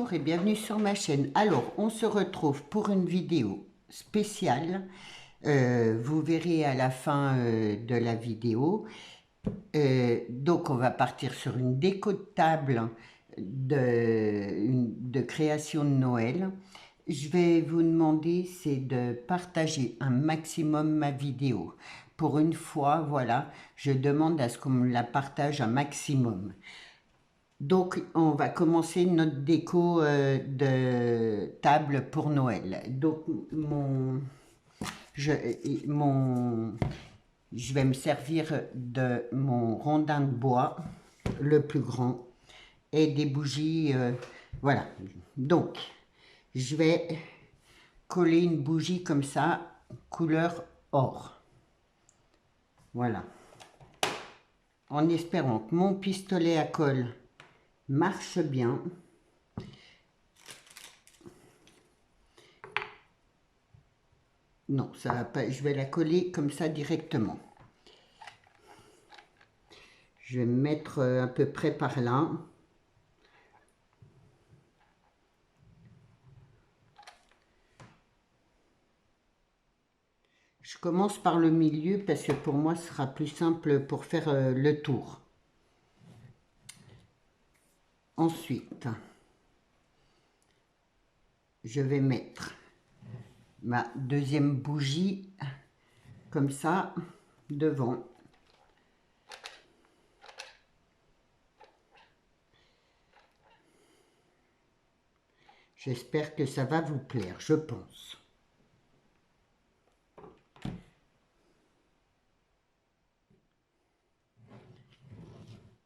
Bonjour et bienvenue sur ma chaîne. Alors, on se retrouve pour une vidéo spéciale. Vous verrez à la fin de la vidéo. Donc, on va partir sur une déco de table de création de Noël. Je vais vous demander, c'est de partager un maximum ma vidéo. Pour une fois, voilà, je demande à ce qu'on me la partage un maximum. Donc, on va commencer notre déco de table pour Noël. Donc, je, je vais me servir de mon rondin de bois, le plus grand, et des bougies. Voilà. Donc, je vais coller une bougie comme ça, couleur or. Voilà. En espérant que mon pistolet à colle marche bien. Non, ça va pas. Je vais la coller comme ça directement. Je vais me mettre à peu près par là. Je commence par le milieu parce que pour moi, ce sera plus simple pour faire le tour. Ensuite, je vais mettre ma deuxième bougie comme ça devant. J'espère que ça va vous plaire, je pense.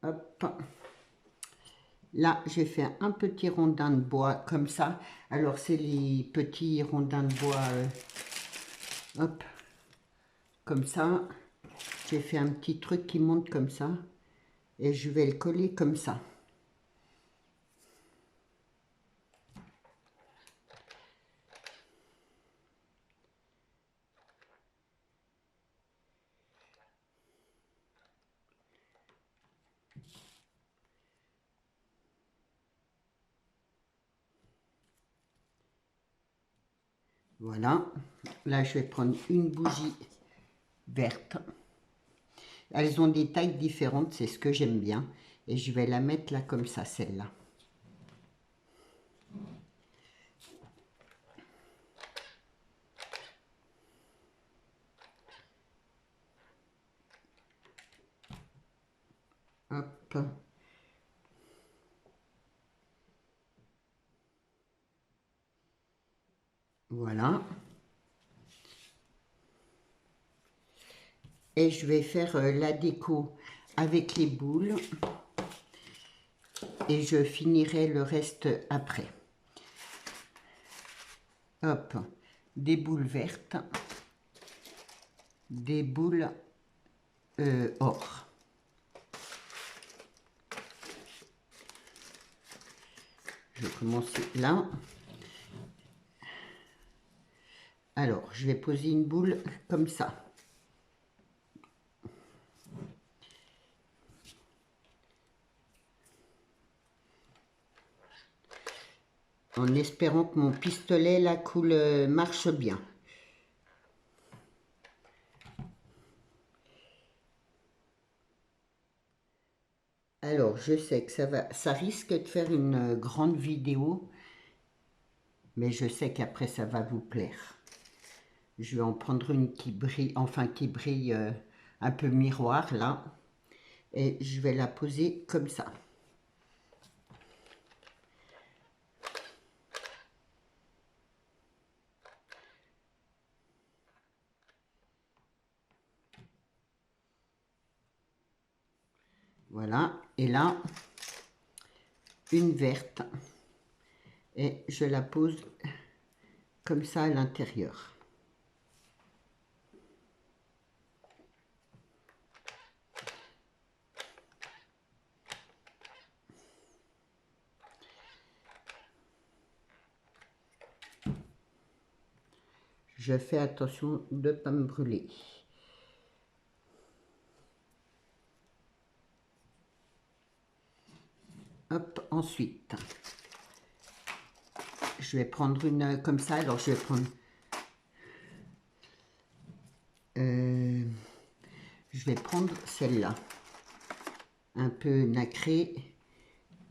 Hop. Là, j'ai fait un petit rondin de bois comme ça. Alors, c'est les petits rondins de bois, hop, comme ça. J'ai fait un petit truc qui monte comme ça. Et je vais le coller comme ça. Voilà. Là, je vais prendre une bougie verte. Elles ont des tailles différentes, c'est ce que j'aime bien. Et je vais la mettre là comme ça, celle-là. Hop. Voilà. Et je vais faire la déco avec les boules. Et je finirai le reste après. Hop. Des boules vertes. Des boules or. Je vais commencer là. Alors, je vais poser une boule comme ça. En espérant que mon pistolet, la coule marche bien. Alors, je sais que ça risque de faire une grande vidéo, mais je sais qu'après ça va vous plaire. Je vais en prendre une qui brille, enfin qui brille un peu miroir là, et je vais la poser comme ça. Voilà, et là, une verte, et je la pose comme ça à l'intérieur. Je fais attention de ne pas me brûler. Hop, ensuite, je vais prendre une comme ça. Alors, je vais prendre... je vais prendre celle-là, un peu nacrée,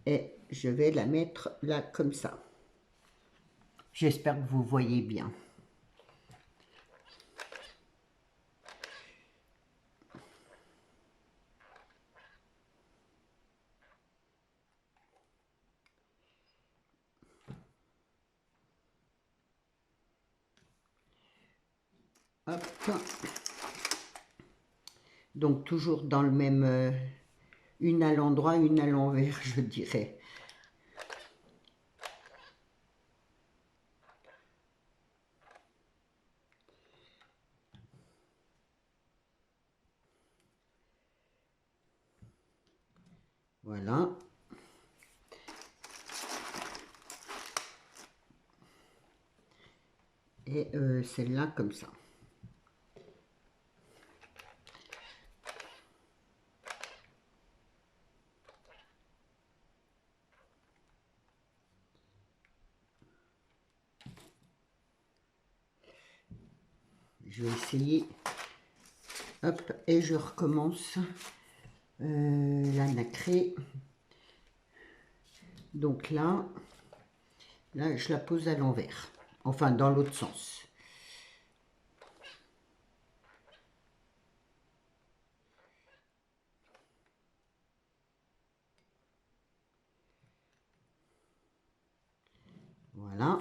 et je vais la mettre là comme ça. J'espère que vous voyez bien. Hop. Donc toujours dans le même, une à l'endroit, une à l'envers, je dirais. Voilà. Et celle-là comme ça. Je vais essayer. Hop, et je recommence la nacrée. Donc là, je la pose à l'envers. Enfin, dans l'autre sens. Voilà.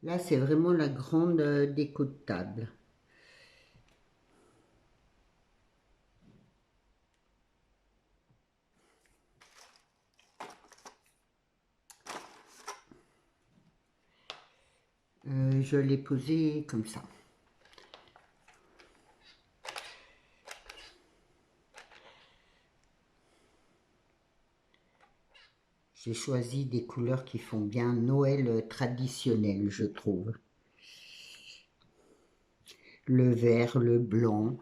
Là, c'est vraiment la grande déco de table. Je l'ai posé comme ça. J'ai choisi des couleurs qui font bien Noël traditionnel, je trouve. Le vert, le blanc,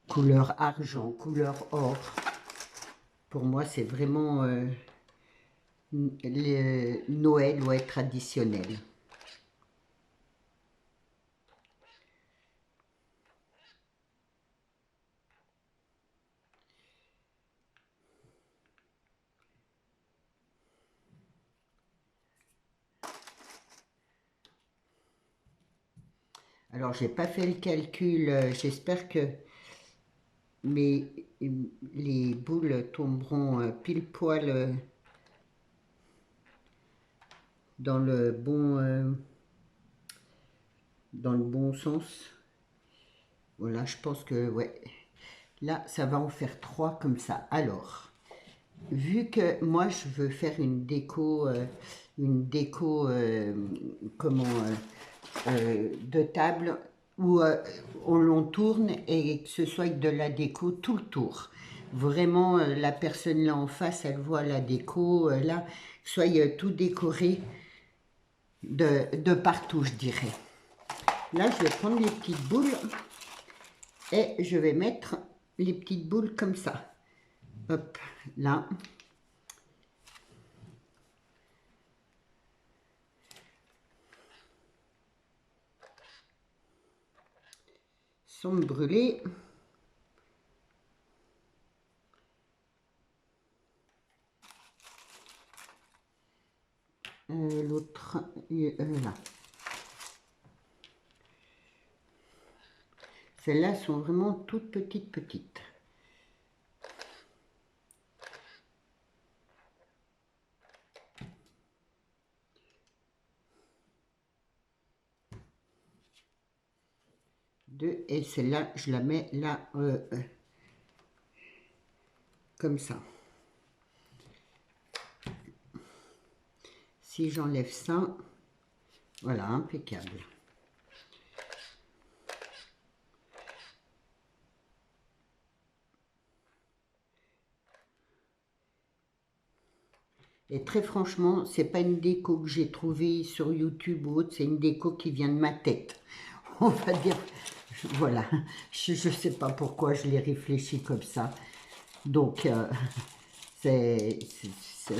couleur argent, couleur or. Pour moi, c'est vraiment le Noël, ouais, traditionnel. Alors, j'ai pas fait le calcul. J'espère que les boules tomberont pile poil dans le bon sens. Voilà, je pense que ouais. Là, ça va en faire 3 comme ça. Alors, vu que moi, je veux faire une déco, de table où on l'entourne et que ce soit avec de la déco tout le tour. Vraiment, la personne là en face, elle voit la déco, là, soit tout décoré de partout, je dirais. Là, je vais prendre les petites boules et je vais mettre les petites boules comme ça. Hop, là. Sans me brûler. L'autre, là. Celles-là sont vraiment toutes petites. Et celle-là, je la mets là, comme ça. Si j'enlève ça, voilà, impeccable. Et très franchement, c'est pas une déco que j'ai trouvée sur YouTube ou autre, c'est une déco qui vient de ma tête. On va dire, voilà, je ne sais pas pourquoi je l'ai réfléchi comme ça. Donc,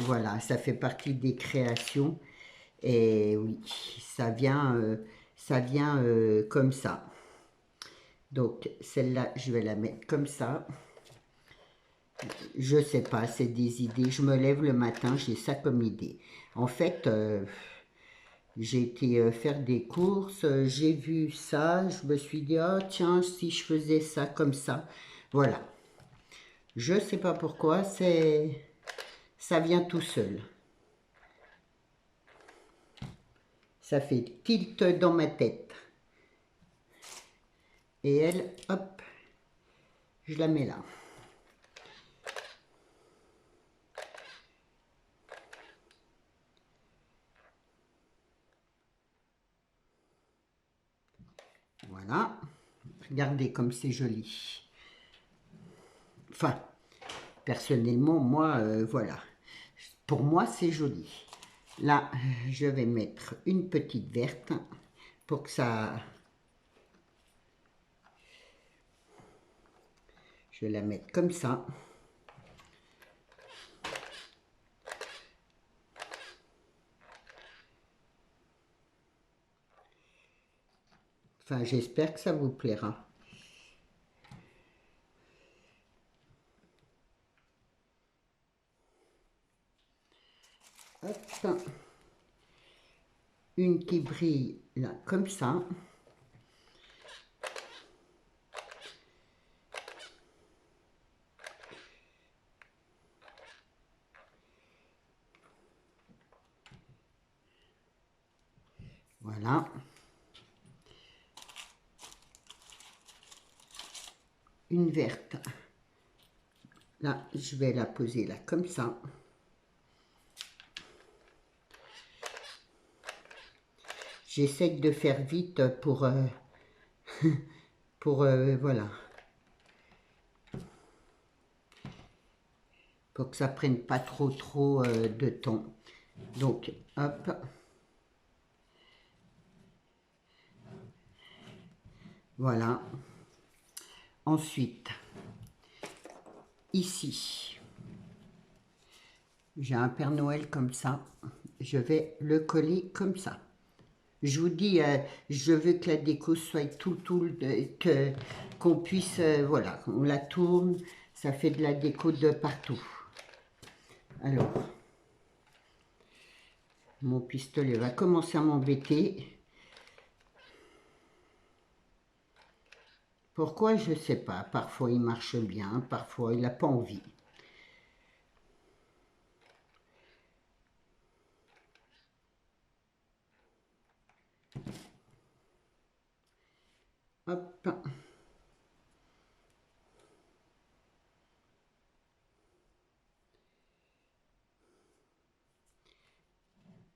voilà, ça fait partie des créations. Et oui, ça vient comme ça. Donc, celle-là, je vais la mettre comme ça. Je sais pas, c'est des idées. Je me lève le matin, j'ai ça comme idée. En fait, j'ai été faire des courses, j'ai vu ça, je me suis dit, oh tiens, si je faisais ça comme ça. Voilà. Je sais pas pourquoi, ça vient tout seul. Ça fait tilt dans ma tête. Et elle, hop, je la mets là. Voilà. Regardez comme c'est joli. Enfin, personnellement, moi, voilà. Pour moi, c'est joli. Là, je vais mettre une petite verte pour que ça... Je vais la mettre comme ça. Enfin, j'espère que ça vous plaira. Hop. Une qui brille là, comme ça. Voilà. Une verte. Là, je vais la poser là, comme ça. J'essaie de faire vite pour... voilà. Pour que ça prenne pas trop de temps. Donc, hop. Voilà. Ensuite, ici, j'ai un Père Noël comme ça. Je vais le coller comme ça. Je vous dis, je veux que la déco soit qu'on puisse, voilà, on la tourne, ça fait de la déco de partout. Alors, mon pistolet va commencer à m'embêter. Pourquoi, je ne sais pas. Parfois, il marche bien, parfois, il n'a pas envie. Hop.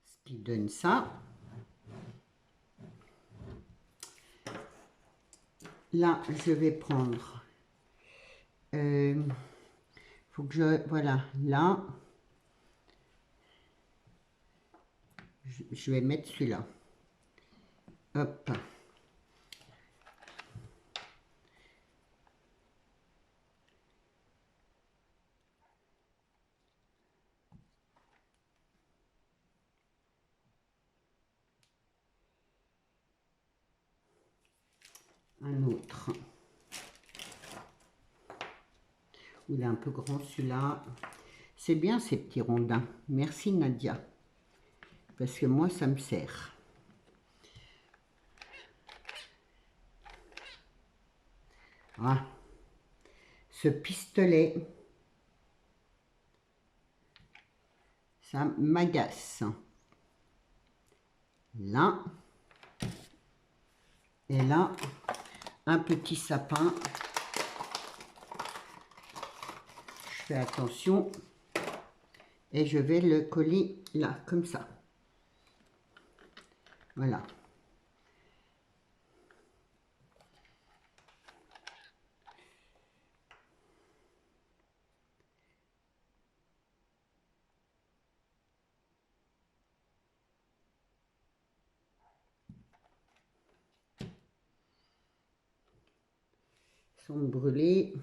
Ce qui donne ça. Là, je vais prendre... faut que je... Voilà, là... Je vais mettre celui-là. Hop. Un autre. Il est un peu grand celui-là. C'est bien ces petits rondins. Merci Nadia. Parce que moi, ça me sert. Voilà. Ce pistolet, ça m'agace. Là. Et là, un petit sapin. Je fais attention. Et je vais le coller là, comme ça. Voilà. Ils sont brûlés.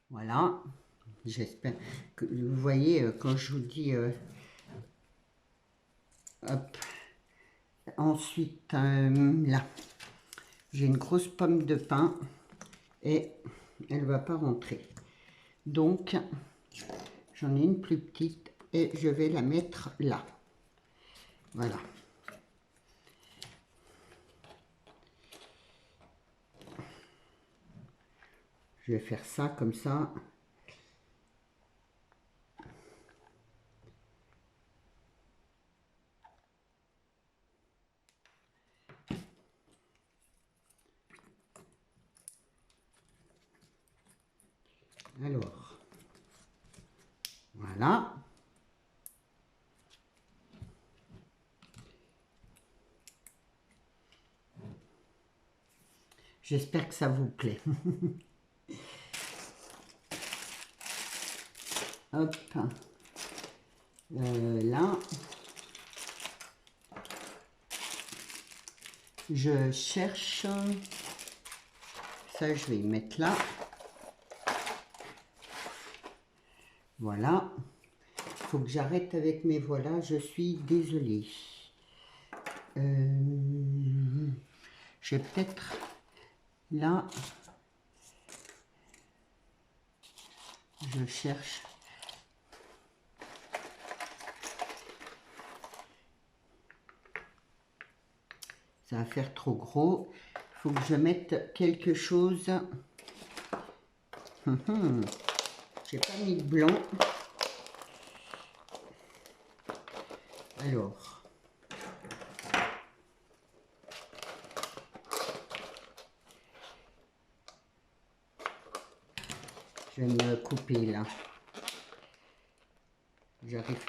Voilà. J'espère que vous voyez quand je vous dis hop. Ensuite là j'ai une grosse pomme de pin et elle va pas rentrer, donc j'en ai une plus petite et je vais la mettre là. Voilà. Je vais faire ça comme ça. Alors, voilà. J'espère que ça vous plaît. Hop. Là. Je cherche. Ça, je vais y mettre là. Voilà. Il faut que j'arrête avec mes voilà. Je suis désolée. Je vais peut-être là. Je cherche. Ça va faire trop gros. Il faut que je mette quelque chose. J'ai pas mis de blanc. Alors. Je vais me couper là. J'arrive.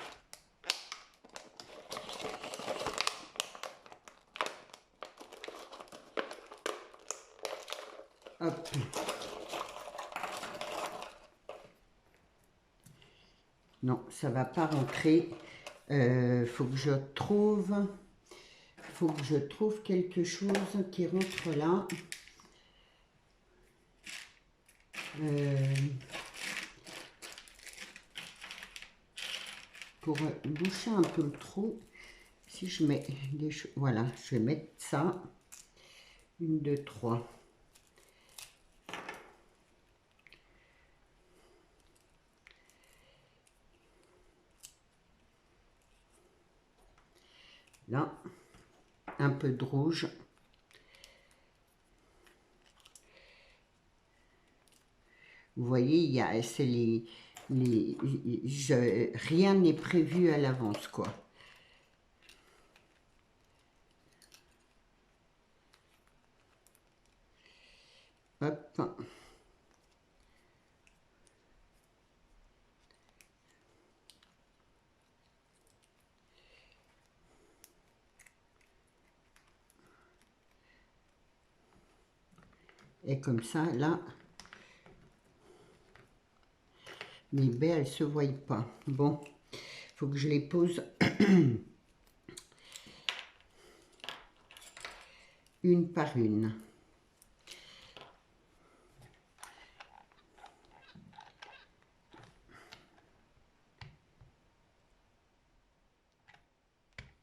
Hop. Non, ça va pas rentrer. Faut que je trouve. Faut que je trouve quelque chose qui rentre là. Pour boucher un peu le trou. Si je mets des choses. Voilà, je vais mettre ça. 1, 2, 3. Là, un peu de rouge. Vous voyez, il y a, c'est rien n'est prévu à l'avance, quoi. Hop. Et comme ça, là, les baies, elles se voient pas. Bon, il faut que je les pose une par une.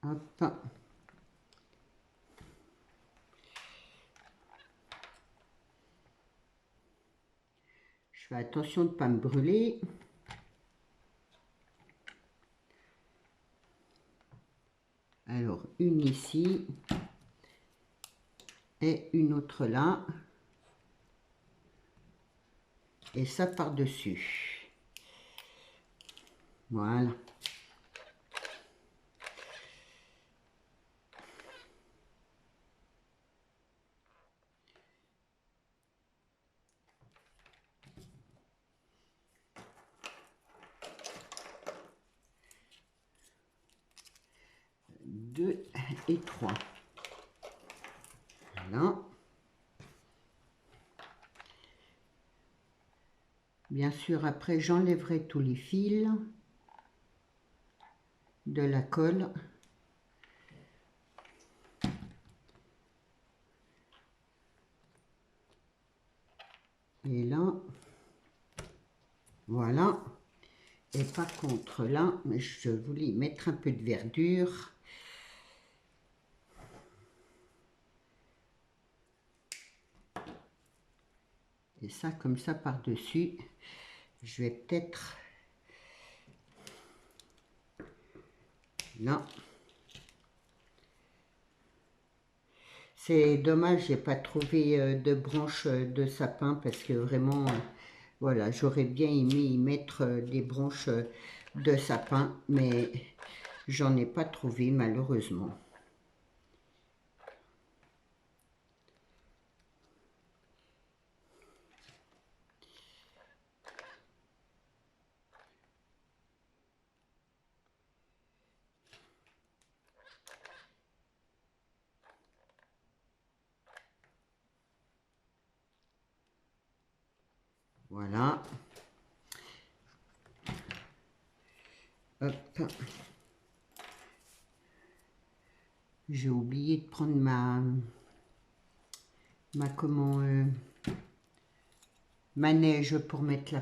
Hop. Je fais attention de ne pas me brûler. Alors, une ici et une autre là. Et ça par-dessus. Voilà. 2 et 3. Voilà. Bien sûr, après, j'enlèverai tous les fils de la colle. Et là, voilà. Et par contre, là, je voulais mettre un peu de verdure. Et ça, comme ça, par-dessus, je vais peut-être... Là. C'est dommage, j'ai pas trouvé de branches de sapin parce que vraiment, voilà, j'aurais bien aimé y mettre des branches de sapin, mais j'en ai pas trouvé malheureusement. Voilà. Hop. J'ai oublié de prendre ma neige pour mettre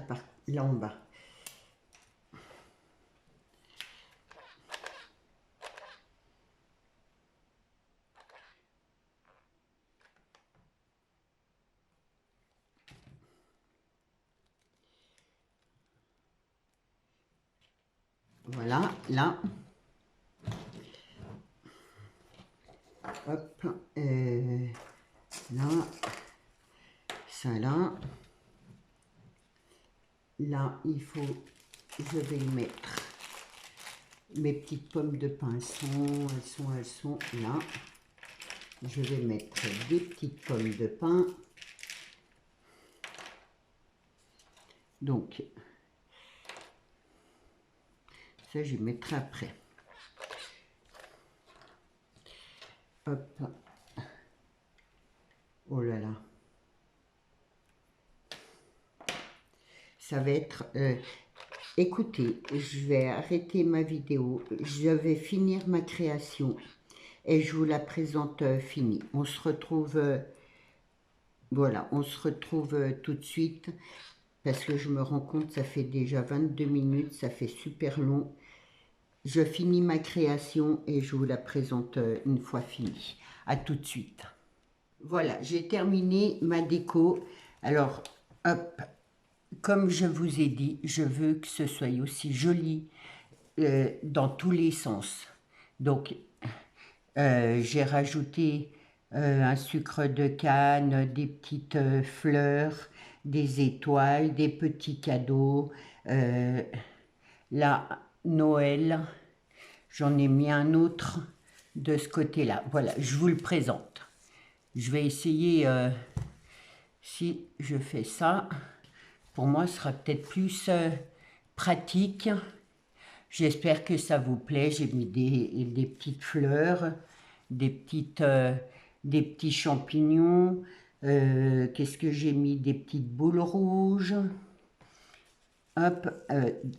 là en bas. Voilà, là. Hop. Là. Ça là. Là, il faut, je vais y mettre mes petites pommes de pin. Elles sont là. Je vais mettre des petites pommes de pin. Donc, ça, je mettrai après. Hop. Oh là là. Ça va être... écoutez, je vais arrêter ma vidéo. Je vais finir ma création. Et je vous la présente finie. On se retrouve... voilà, on se retrouve tout de suite. Parce que je me rends compte, ça fait déjà 22 minutes. Ça fait super long. Je finis ma création et je vous la présente une fois finie. À tout de suite. Voilà, j'ai terminé ma déco. Alors, hop, comme je vous ai dit, je veux que ce soit aussi joli dans tous les sens. Donc, j'ai rajouté un sucre de canne, des petites fleurs, des étoiles, des petits cadeaux. Là, Noël, j'en ai mis un autre de ce côté-là. Voilà, je vous le présente. Je vais essayer, si je fais ça, pour moi, ce sera peut-être plus pratique. J'espère que ça vous plaît. J'ai mis des petites fleurs, des petits champignons. Qu'est-ce que j'ai mis? Des petites boules rouges. Hop,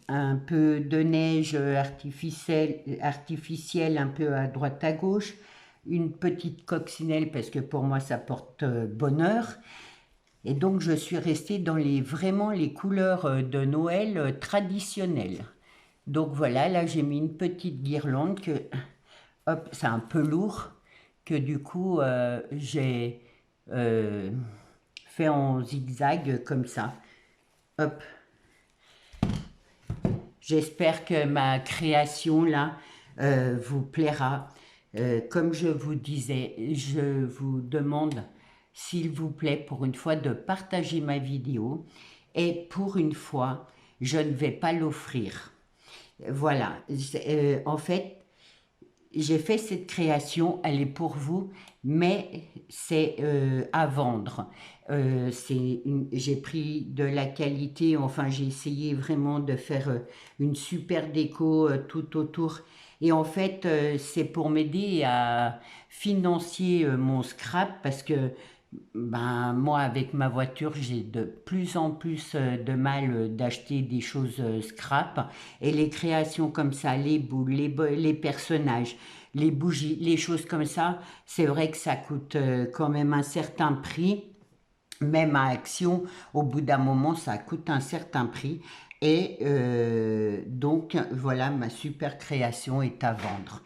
un peu de neige artificielle, un peu à droite à gauche. Une petite coccinelle parce que pour moi ça porte bonheur. Et donc je suis restée dans vraiment les couleurs de Noël traditionnelles. Donc voilà, là j'ai mis une petite guirlande que, hop, c'est un peu lourd, que du coup j'ai fait en zigzag comme ça. Hop. J'espère que ma création là vous plaira. Comme je vous disais, je vous demande, s'il vous plaît, pour une fois, de partager ma vidéo. Et pour une fois, je ne vais pas l'offrir. Voilà. En fait, j'ai fait cette création, elle est pour vous, mais c'est à vendre. J'ai pris de la qualité, enfin j'ai essayé vraiment de faire une super déco tout autour. Et en fait, c'est pour m'aider à financer mon scrap parce que ben, moi, avec ma voiture, j'ai de plus en plus de mal d'acheter des choses scrap. Et les créations comme ça, les boules, les personnages, les bougies, les choses comme ça, c'est vrai que ça coûte quand même un certain prix. Même à Action, au bout d'un moment, ça coûte un certain prix. Et donc, voilà, ma super création est à vendre.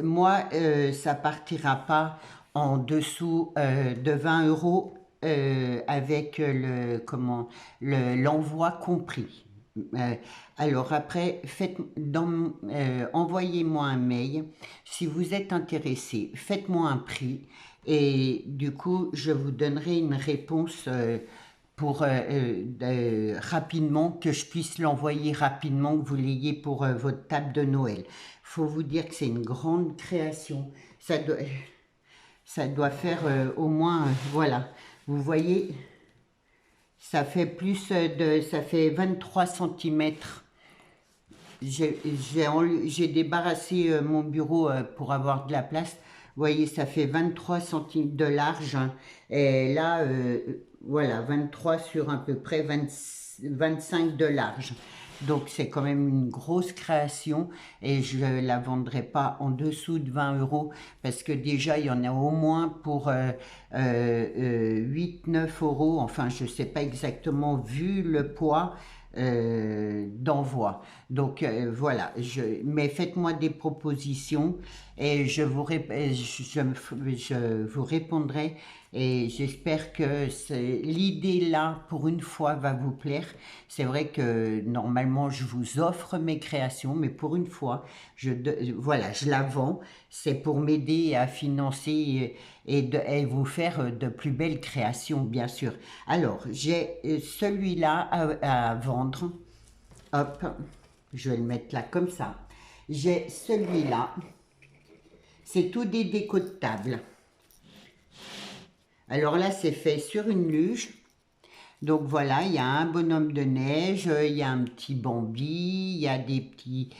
Moi, ça partira pas en dessous de 20 euros avec l'envoi compris. Euh, alors après, envoyez-moi un mail. Si vous êtes intéressé, faites-moi un prix et du coup, je vous donnerai une réponse pour rapidement, que je puisse l'envoyer rapidement, que vous l'ayez pour votre table de Noël. Faut vous dire que c'est une grande création. Ça doit faire au moins, voilà. Vous voyez, ça fait ça fait 23 centimètres. J'ai débarrassé mon bureau pour avoir de la place. Vous voyez, ça fait 23 centimètres de large. Et là, voilà, 23 sur à peu près 25 de large. Donc c'est quand même une grosse création et je ne la vendrai pas en dessous de 20 euros parce que déjà il y en a au moins pour 8-9 euros. Enfin, je ne sais pas exactement vu le poids d'envoi. Donc voilà, mais faites-moi des propositions et je vous répondrai et j'espère que l'idée là pour une fois va vous plaire. C'est vrai que normalement je vous offre mes créations, mais pour une fois, voilà, je la vends. C'est pour m'aider à financer et vous faire de plus belles créations, bien sûr. Alors, j'ai celui-là à vendre. Hop, je vais le mettre là comme ça. J'ai celui-là. C'est tout des décos de table. Alors là, c'est fait sur une luge. Donc voilà, il y a un bonhomme de neige, il y a un petit Bambi, il y a des petits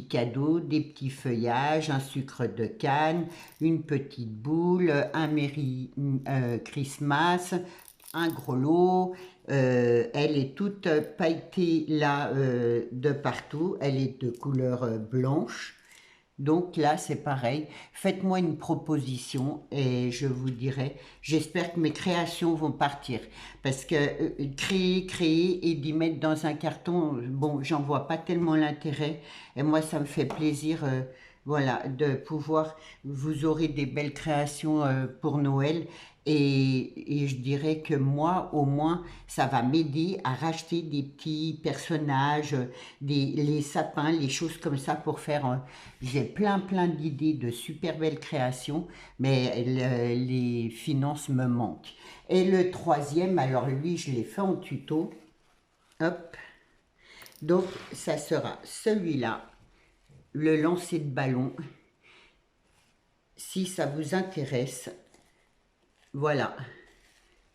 cadeaux, des petits feuillages, un sucre de canne, une petite boule, un Merry Christmas, un gros lot. Elle est toute pailletée là de partout, elle est de couleur blanche. Donc là, c'est pareil. Faites-moi une proposition et je vous dirai. J'espère que mes créations vont partir. Parce que créer et d'y mettre dans un carton, bon, j'en vois pas tellement l'intérêt. Et moi, ça me fait plaisir, voilà, de pouvoir. Vous aurez des belles créations pour Noël. Et je dirais que moi, au moins, ça va m'aider à racheter des petits personnages, les sapins, les choses comme ça pour faire. J'ai plein d'idées de super belles créations, mais les finances me manquent. Et le troisième, alors lui, je l'ai fait en tuto. Hop. Donc, ça sera celui-là, le lancer de ballon. Si ça vous intéresse, voilà.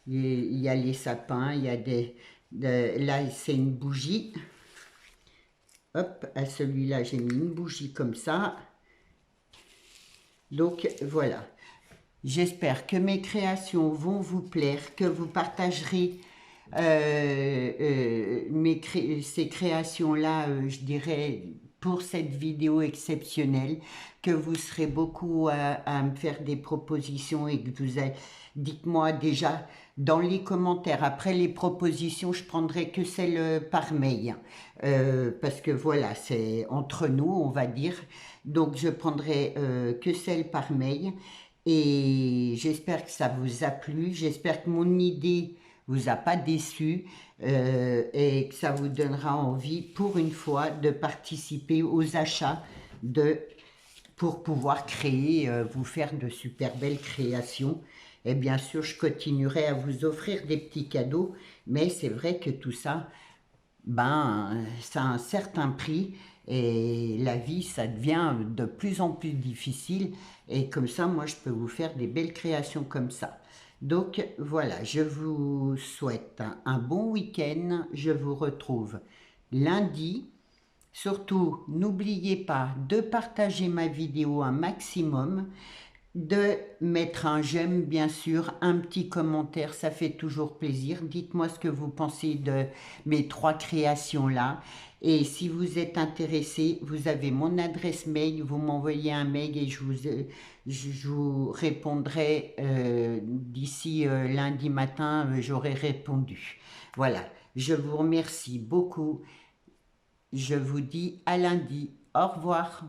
Il y a les sapins, il y a là, c'est une bougie. Hop, à celui-là, j'ai mis une bougie comme ça. Donc, voilà. J'espère que mes créations vont vous plaire, que vous partagerez ces créations-là, je dirais, pour cette vidéo exceptionnelle, que vous serez beaucoup à me faire des propositions et que dites-moi déjà dans les commentaires. Après les propositions, je prendrai que celles par mail, parce que voilà, c'est entre nous, on va dire. Donc, je prendrai que celles par mail. Et j'espère que ça vous a plu. J'espère que mon idée vous a pas déçu et que ça vous donnera envie pour une fois de participer aux achats pour pouvoir créer, vous faire de super belles créations. Et bien sûr, je continuerai à vous offrir des petits cadeaux, mais c'est vrai que tout ça, ben, ça a un certain prix Et la vie, ça devient de plus en plus difficile. Et comme ça, moi, je peux vous faire des belles créations comme ça. Donc voilà, je vous souhaite un bon week-end. Je vous retrouve lundi. Surtout, n'oubliez pas de partager ma vidéo un maximum, de mettre un j'aime bien sûr, un petit commentaire, ça fait toujours plaisir. Dites-moi ce que vous pensez de mes 3 créations là. Et si vous êtes intéressé, vous avez mon adresse mail, vous m'envoyez un mail et je vous répondrai d'ici lundi matin, j'aurai répondu. Voilà, je vous remercie beaucoup. Je vous dis à lundi. Au revoir.